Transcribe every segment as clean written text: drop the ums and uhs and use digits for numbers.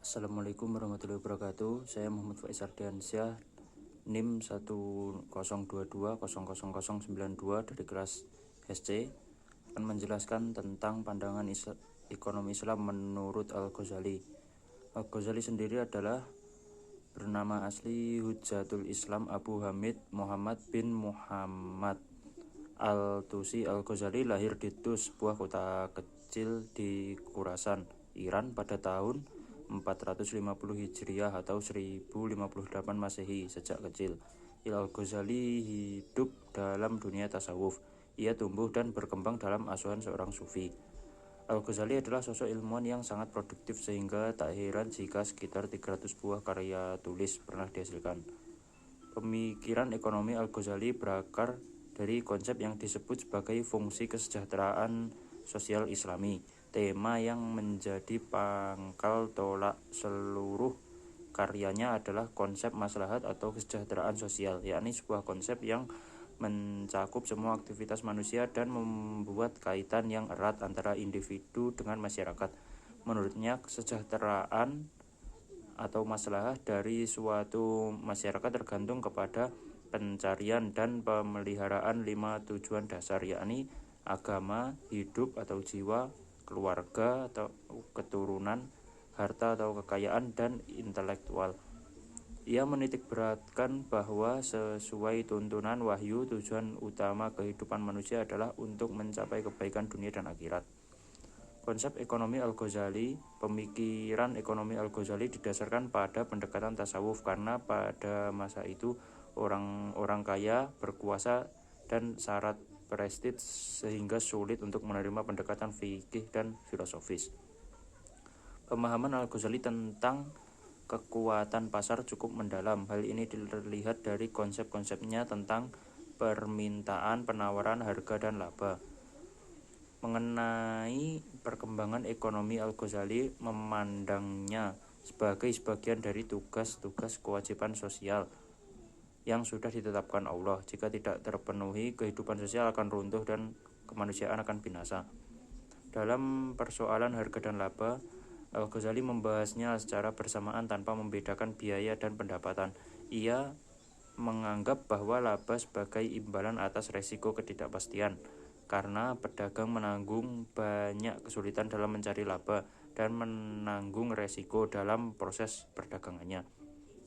Assalamualaikum warahmatullahi wabarakatuh. Saya Muhammad Faiz Ardiansyah, NIM 102200092 dari kelas SC, akan menjelaskan tentang pandangan ekonomi Islam menurut Al-Ghazali. Al-Ghazali sendiri adalah bernama asli Hujjatul Islam Abu Hamid Muhammad bin Muhammad Al-Tusi Al-Ghazali lahir di Tus, sebuah kota kecil di Khurasan, Iran pada tahun 450 Hijriah atau 1058 Masehi. Sejak kecil, Al-Ghazali hidup dalam dunia tasawuf. Ia tumbuh dan berkembang dalam asuhan seorang sufi. Al-Ghazali adalah sosok ilmuwan yang sangat produktif sehingga tak heran jika sekitar 300 buah karya tulis pernah dihasilkan. Pemikiran ekonomi Al-Ghazali berakar dari konsep yang disebut sebagai fungsi kesejahteraan sosial Islami, tema yang menjadi pangkal tolak seluruh karyanya adalah konsep maslahat atau kesejahteraan sosial, yakni sebuah konsep yang mencakup semua aktivitas manusia dan membuat kaitan yang erat antara individu dengan masyarakat. Menurutnya, kesejahteraan atau masalah dari suatu masyarakat tergantung kepada pencarian dan pemeliharaan 5 tujuan dasar, yakni agama, hidup atau jiwa, keluarga atau keturunan, harta atau kekayaan, dan intelektual. Ia menitik beratkan bahwa sesuai tuntunan wahyu, tujuan utama kehidupan manusia adalah untuk mencapai kebaikan dunia dan akhirat. Konsep ekonomi Al-Ghazali. Pemikiran ekonomi Al-Ghazali didasarkan pada pendekatan tasawuf karena pada masa itu orang-orang kaya, berkuasa, dan syarat prestis sehingga sulit untuk menerima pendekatan fikih dan filosofis. Pemahaman Al-Ghazali tentang kekuatan pasar cukup mendalam. Hal ini dilihat dari konsep-konsepnya tentang permintaan, penawaran, harga, dan laba. Mengenai perkembangan ekonomi, Al-Ghazali memandangnya sebagai sebagian dari tugas-tugas kewajiban sosial yang sudah ditetapkan Allah. Jika tidak terpenuhi, kehidupan sosial akan runtuh dan kemanusiaan akan binasa. Dalam persoalan harga dan laba, Al-Ghazali membahasnya secara bersamaan tanpa membedakan biaya dan pendapatan. Ia menganggap bahwa laba sebagai imbalan atas resiko ketidakpastian, karena pedagang menanggung banyak kesulitan dalam mencari laba dan menanggung resiko dalam proses perdagangannya.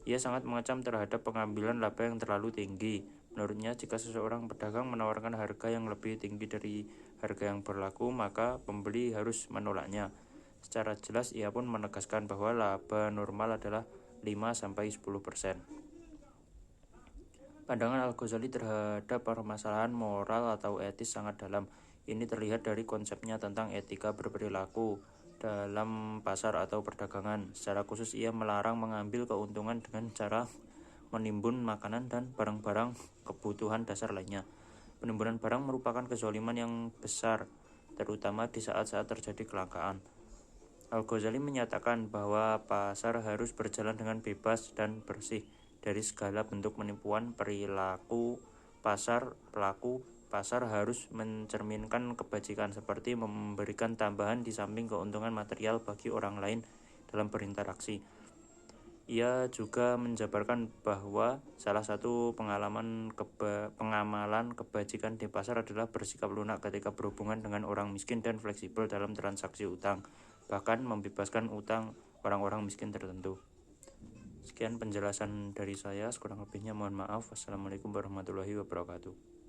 Ia sangat mengecam terhadap pengambilan laba yang terlalu tinggi. Menurutnya, jika seseorang pedagang menawarkan harga yang lebih tinggi dari harga yang berlaku, maka pembeli harus menolaknya. Secara jelas, ia pun menegaskan bahwa laba normal adalah 5-10%. Pandangan Al-Ghazali terhadap permasalahan moral atau etis sangat dalam. Ini terlihat dari konsepnya tentang etika berperilaku dalam pasar atau perdagangan. Secara khusus, ia melarang mengambil keuntungan dengan cara menimbun makanan dan barang-barang kebutuhan dasar lainnya. Penimbunan barang merupakan kezaliman yang besar, terutama di saat-saat terjadi kelangkaan. Al-Ghazali menyatakan bahwa pasar harus berjalan dengan bebas dan bersih dari segala bentuk penipuan. Perilaku pelaku pasar harus mencerminkan kebajikan, seperti memberikan tambahan di samping keuntungan material bagi orang lain dalam berinteraksi. Ia juga menjabarkan bahwa salah satu pengamalan kebajikan di pasar adalah bersikap lunak ketika berhubungan dengan orang miskin dan fleksibel dalam transaksi utang, bahkan membebaskan utang orang-orang miskin tertentu. Sekian penjelasan dari saya, sekurang lebihnya mohon maaf. Wassalamualaikum warahmatullahi wabarakatuh.